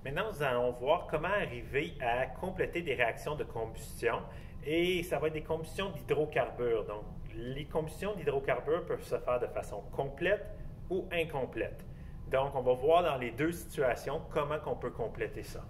Maintenant, nous allons voir comment arriver à compléter des réactions de combustion et ça va être des combustions d'hydrocarbures. Donc, les combustions d'hydrocarbures peuvent se faire de façon complète ou incomplète. Donc, on va voir dans les deux situations comment on peut compléter ça.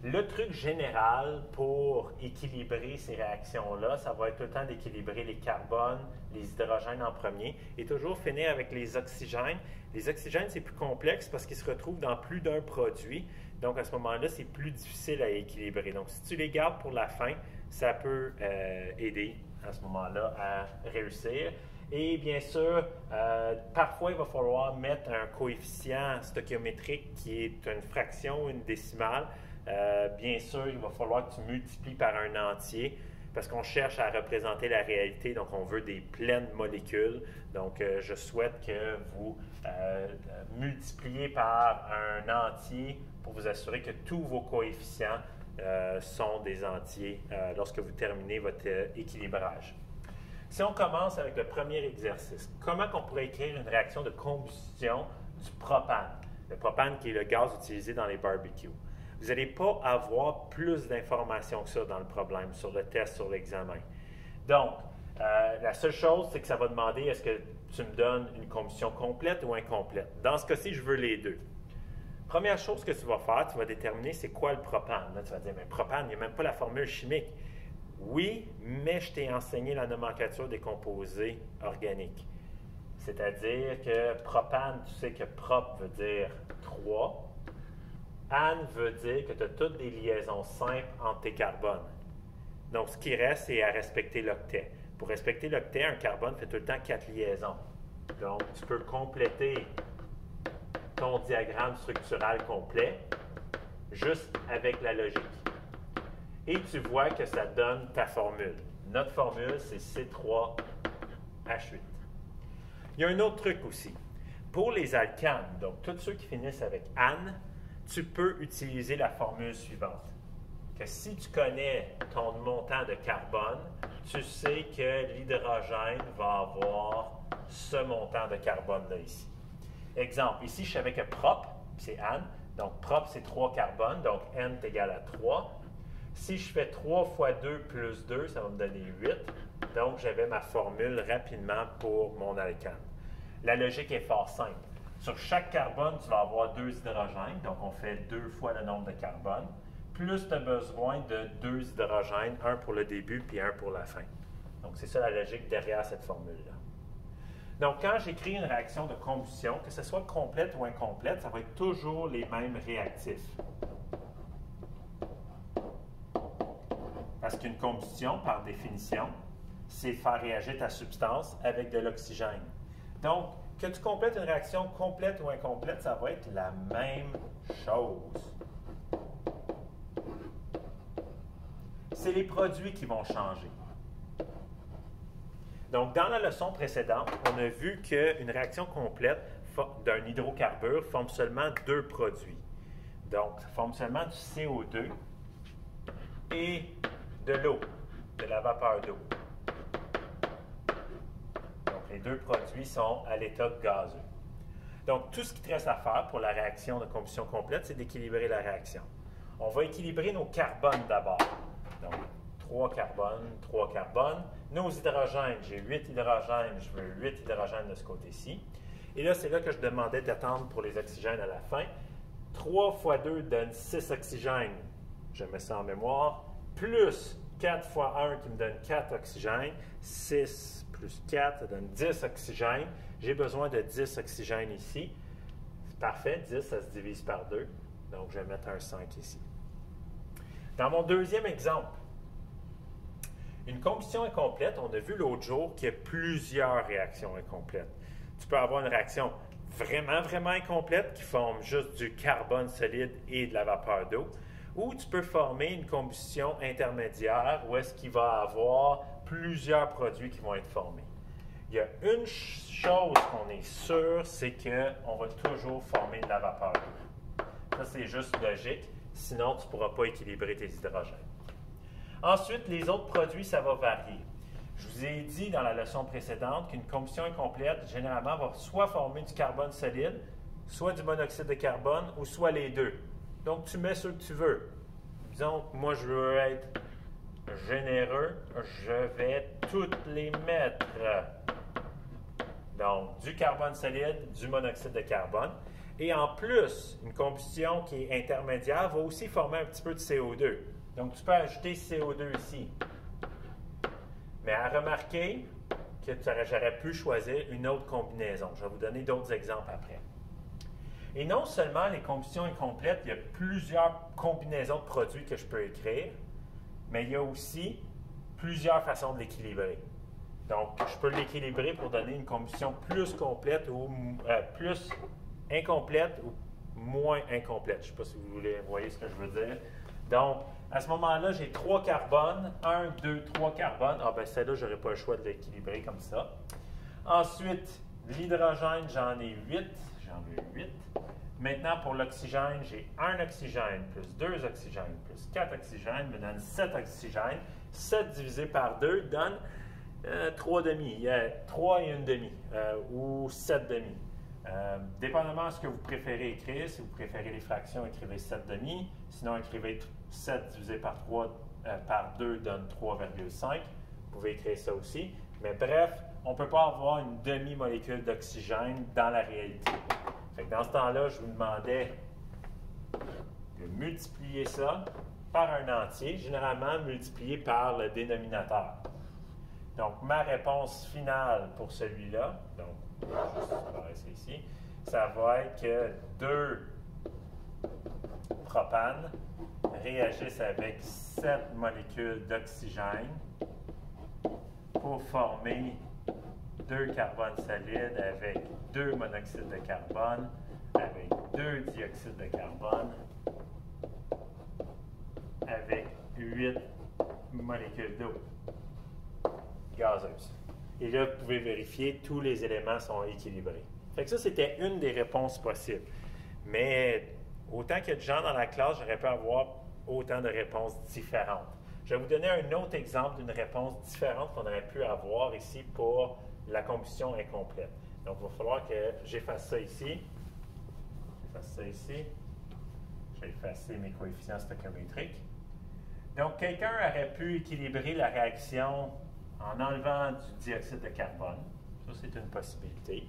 Le truc général pour équilibrer ces réactions-là, ça va être tout le temps d'équilibrer les carbones, les hydrogènes en premier et toujours finir avec les oxygènes. Les oxygènes, c'est plus complexe parce qu'ils se retrouvent dans plus d'un produit. Donc, à ce moment-là, c'est plus difficile à équilibrer. Donc, si tu les gardes pour la fin, ça peut aider à ce moment-là à réussir. Et bien sûr, parfois, il va falloir mettre un coefficient stoichiométrique qui est une fraction, une décimale. Bien sûr, il va falloir que tu multiplies par un entier parce qu'on cherche à représenter la réalité, donc on veut des pleines molécules. Donc, je souhaite que vous multipliez par un entier pour vous assurer que tous vos coefficients sont des entiers lorsque vous terminez votre équilibrage. Si on commence avec le premier exercice, comment on pourrait écrire une réaction de combustion du propane? Le propane qui est le gaz utilisé dans les barbecues. Vous n'allez pas avoir plus d'informations que ça dans le problème, sur le test, sur l'examen. Donc, la seule chose, c'est que ça va demander est-ce que tu me donnes une combustion complète ou incomplète. Dans ce cas-ci, je veux les deux. Première chose que tu vas faire, tu vas déterminer c'est quoi le propane. Là, tu vas dire, mais propane, il n'y a même pas la formule chimique. Oui, mais je t'ai enseigné la nomenclature des composés organiques. C'est-à-dire que propane, tu sais que prop veut dire 3. Ane veut dire que tu as toutes des liaisons simples entre tes carbones. Donc, ce qui reste, c'est à respecter l'octet. Pour respecter l'octet, un carbone fait tout le temps 4 liaisons. Donc, tu peux compléter ton diagramme structural complet juste avec la logique. Et tu vois que ça donne ta formule. Notre formule, c'est C3H8. Il y a un autre truc aussi. Pour les alcanes, donc tous ceux qui finissent avec ane, tu peux utiliser la formule suivante. Que si tu connais ton montant de carbone, tu sais que l'hydrogène va avoir ce montant de carbone-là ici. Exemple, ici, je savais que prop, c'est ane, donc prop, c'est 3 carbones, donc N est égal à 3. Si je fais 3 fois 2 plus 2, ça va me donner 8. Donc, j'avais ma formule rapidement pour mon alcane. La logique est fort simple. Sur chaque carbone, tu vas avoir 2 hydrogènes, donc on fait 2 fois le nombre de carbone, plus tu as besoin de 2 hydrogènes, un pour le début puis un pour la fin. Donc, c'est ça la logique derrière cette formule-là. Donc, quand j'écris une réaction de combustion, que ce soit complète ou incomplète, ça va être toujours les mêmes réactifs. Parce qu'une combustion, par définition, c'est faire réagir ta substance avec de l'oxygène. Donc, que tu complètes une réaction complète ou incomplète, ça va être la même chose. C'est les produits qui vont changer. Donc, dans la leçon précédente, on a vu qu'une réaction complète d'un hydrocarbure forme seulement 2 produits. Donc, ça forme seulement du CO2 et de l'eau, de la vapeur d'eau. Donc, les 2 produits sont à l'état gazeux. Donc, tout ce qui te reste à faire pour la réaction de combustion complète, c'est d'équilibrer la réaction. On va équilibrer nos carbones d'abord. Donc, 3 carbones, 3 carbones. Nos hydrogènes, j'ai 8 hydrogènes, je veux 8 hydrogènes de ce côté-ci. Et là, c'est là que je demandais d'attendre pour les oxygènes à la fin. 3 fois 2 donne 6 oxygènes. Je mets ça en mémoire. Plus 4 fois 1 qui me donne 4 oxygènes. 6 plus 4, ça donne 10 oxygènes. J'ai besoin de 10 oxygènes ici. C'est parfait, 10, ça se divise par 2. Donc, je vais mettre un 5 ici. Dans mon deuxième exemple, une combustion incomplète, on a vu l'autre jour qu'il y a plusieurs réactions incomplètes. Tu peux avoir une réaction vraiment incomplète qui forme juste du carbone solide et de la vapeur d'eau. Ou tu peux former une combustion intermédiaire où est-ce qu'il va y avoir plusieurs produits qui vont être formés. Il y a une chose qu'on est sûr, c'est qu'on va toujours former de la vapeur d'eau. Ça, c'est juste logique, sinon tu ne pourras pas équilibrer tes hydrogènes. Ensuite, les autres produits, ça va varier. Je vous ai dit dans la leçon précédente qu'une combustion incomplète, généralement, va soit former du carbone solide, soit du monoxyde de carbone, ou soit les deux. Donc, tu mets ceux que tu veux. Disons que moi, je veux être généreux. Je vais toutes les mettre. Donc, du carbone solide, du monoxyde de carbone. Et en plus, une combustion qui est intermédiaire va aussi former un petit peu de CO2. Donc, tu peux ajouter CO2 ici. Mais à remarquer que j'aurais pu choisir une autre combinaison. Je vais vous donner d'autres exemples après. Et non seulement les combustions incomplètes, il y a plusieurs combinaisons de produits que je peux écrire, mais il y a aussi plusieurs façons de l'équilibrer. Donc, je peux l'équilibrer pour donner une combustion plus complète ou plus incomplète ou moins incomplète. Je ne sais pas si vous voyez ce que je veux dire. Donc, à ce moment-là, j'ai 3 carbones. 1, 2, 3 carbones. Ah ben celle-là, je n'aurai pas le choix de l'équilibrer comme ça. Ensuite, l'hydrogène, j'en ai 8. J'en veux 8. Maintenant, pour l'oxygène, j'ai 1 oxygène plus 2 oxygènes plus 4 oxygènes me donne 7 oxygènes. 7 divisé par 2 donne 3 demi. 3 et 1 demi ou 7 demi. Dépendamment de ce que vous préférez écrire, si vous préférez les fractions, écrivez 7 demi. Sinon, écrivez 7 divisé par 3 par 2 donne 3,5. Vous pouvez écrire ça aussi. Mais bref, on ne peut pas avoir une demi-molécule d'oxygène dans la réalité. Fait que dans ce temps-là, je vous demandais de multiplier ça par un entier, généralement multiplié par le dénominateur. Donc, ma réponse finale pour celui-là, donc, je vais juste ici, ça va être que 2 propanes réagissent avec 7 molécules d'oxygène pour former 2 carbones solides avec 2 monoxydes de carbone, avec 2 dioxydes de carbone, avec 8 molécules d'eau gazeuse. Et là, vous pouvez vérifier, tous les éléments sont équilibrés. Fait que ça, c'était une des réponses possibles. Mais autant qu'il y a de gens dans la classe, j'aurais pu avoir autant de réponses différentes. Je vais vous donner un autre exemple d'une réponse différente qu'on aurait pu avoir ici pour la combustion incomplète. Donc, il va falloir que j'efface ça ici. J'efface ça ici. Je vais effacer mes coefficients stoichiométriques. Donc, quelqu'un aurait pu équilibrer la réaction en enlevant du dioxyde de carbone. Ça, c'est une possibilité.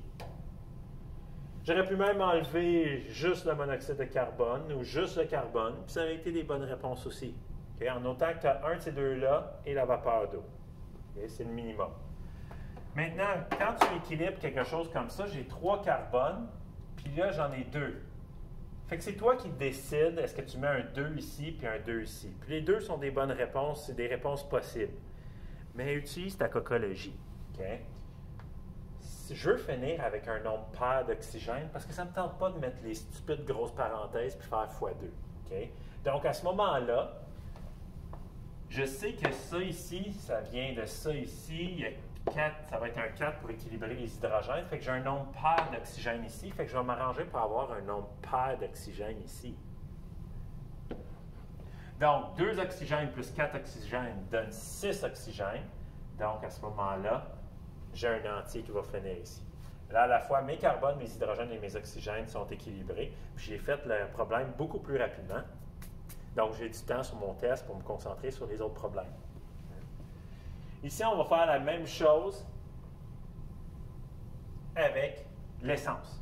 J'aurais pu même enlever juste le monoxyde de carbone ou juste le carbone, puis ça aurait été des bonnes réponses aussi. Okay? En autant que tu as un de ces deux-là et la vapeur d'eau. Okay? C'est le minimum. Maintenant, quand tu équilibres quelque chose comme ça, j'ai 3 carbones, puis là, j'en ai 2. Fait que c'est toi qui décides, est-ce que tu mets un 2 ici, puis un 2 ici. Puis les deux sont des bonnes réponses, c'est des réponses possibles. Mais utilise ta cocologie. Okay? Si je veux finir avec un nombre pair d'oxygène, parce que ça ne me tente pas de mettre les stupides grosses parenthèses puis faire x2. Okay? Donc, à ce moment-là, je sais que ça ici, ça vient de ça ici. Il y a 4, ça va être un 4 pour équilibrer les hydrogènes. Fait que j'ai un nombre pair d'oxygène ici. Fait que je vais m'arranger pour avoir un nombre pair d'oxygène ici. Donc, 2 oxygènes plus 4 oxygènes donne 6 oxygènes. Donc, à ce moment-là, j'ai un entier qui va finir ici. Là, à la fois, mes carbones, mes hydrogènes et mes oxygènes sont équilibrés. Puis j'ai fait le problème beaucoup plus rapidement. Donc, j'ai du temps sur mon test pour me concentrer sur les autres problèmes. Ici, on va faire la même chose avec l'essence.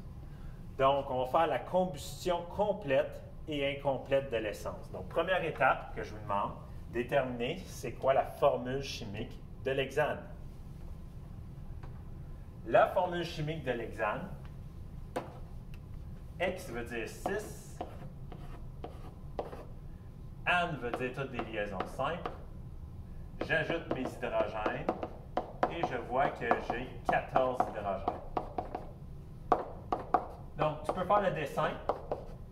Donc, on va faire la combustion complète et incomplète de l'essence. Donc, première étape que je vous demande, déterminer c'est quoi la formule chimique de l'hexane. La formule chimique de l'hexane, X veut dire 6, N veut dire toutes des liaisons simples, j'ajoute mes hydrogènes et je vois que j'ai 14 hydrogènes. Donc, tu peux faire le dessin,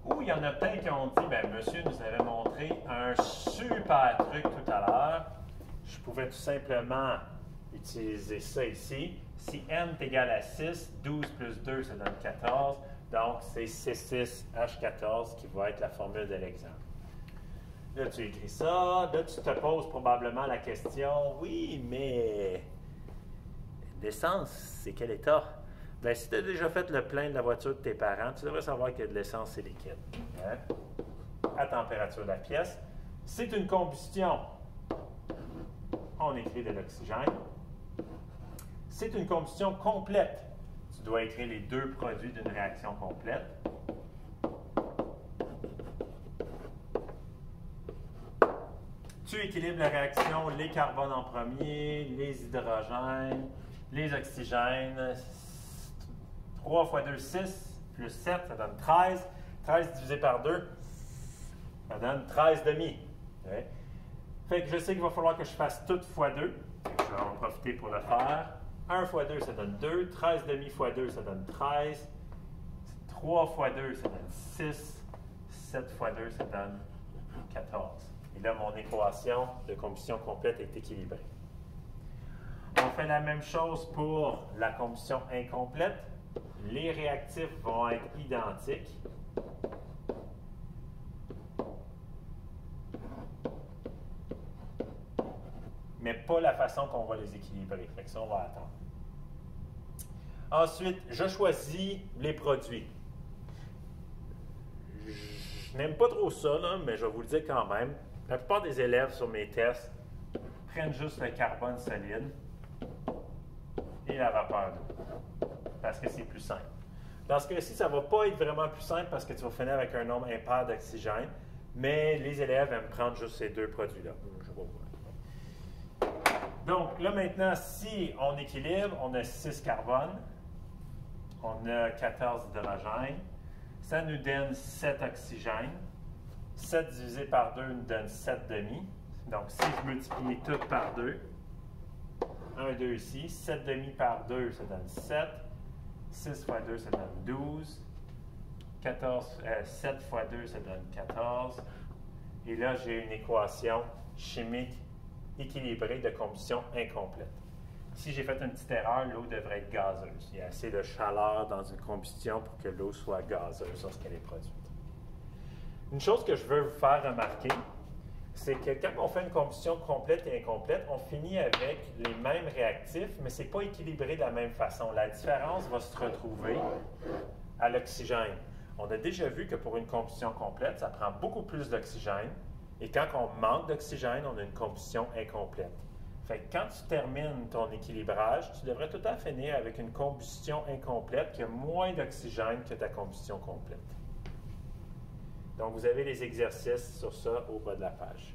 ou il y en a peut-être qui ont dit, bien, monsieur nous avait montré un super truc tout à l'heure, je pouvais tout simplement utiliser ça ici. Si n est égal à 6, 12 plus 2, ça donne 14. Donc, c'est C6H14 qui va être la formule de l'exemple. Là, tu écris ça. Là, tu te poses probablement la question, oui, mais l'essence, c'est quel état? Bien, si tu as déjà fait le plein de la voiture de tes parents, tu devrais savoir que de l'essence, c'est liquide. Hein? à température de la pièce. C'est une combustion. On écrit de l'oxygène. C'est une combustion complète. Tu dois écrire les deux produits d'une réaction complète. Tu équilibres la réaction, les carbones en premier, les hydrogènes, les oxygènes. 3 fois 2, 6, plus 7, ça donne 13. 13 divisé par 2, ça donne 13,5. Okay? Fait que je sais qu'il va falloir que je fasse tout fois 2. Je vais en profiter pour le faire. 1 fois 2, ça donne 2. 13,5 fois 2, ça donne 13. 3 fois 2, ça donne 6. 7 fois 2, ça donne 14. Et là, mon équation de combustion complète est équilibrée. On fait la même chose pour la combustion incomplète. Les réactifs vont être identiques. Mais pas la façon qu'on va les équilibrer. Fait que ça, on va attendre. Ensuite, je choisis les produits. Je n'aime pas trop ça, là, mais je vais vous le dire quand même. La plupart des élèves sur mes tests prennent juste le carbone solide et la vapeur d'eau, parce que c'est plus simple. Dans ce cas-ci, ça ne va pas être vraiment plus simple parce que tu vas finir avec un nombre impair d'oxygène, mais les élèves aiment prendre juste ces deux produits-là. Donc, là maintenant, si on équilibre, on a 6 carbones, on a 14 hydrogènes, ça nous donne 7 oxygènes. 7 divisé par 2 nous donne 7,5. Donc, si je multiplie tout par 2, 1, 2 ici, 7,5 par 2, ça donne 7. 6 fois 2, ça donne 12. 7 fois 2, ça donne 14. Et là, j'ai une équation chimique équilibrée de combustion incomplète. Si j'ai fait une petite erreur, l'eau devrait être gazeuse. Il y a assez de chaleur dans une combustion pour que l'eau soit gazeuse lorsqu'elle est produite. Une chose que je veux vous faire remarquer, c'est que quand on fait une combustion complète et incomplète, on finit avec les mêmes réactifs, mais ce n'est pas équilibré de la même façon. La différence va se retrouver à l'oxygène. On a déjà vu que pour une combustion complète, ça prend beaucoup plus d'oxygène, et quand on manque d'oxygène, on a une combustion incomplète. Fait que quand tu termines ton équilibrage, tu devrais tout à fait finir avec une combustion incomplète qui a moins d'oxygène que ta combustion complète. Donc, vous avez les exercices sur ça au bas de la page.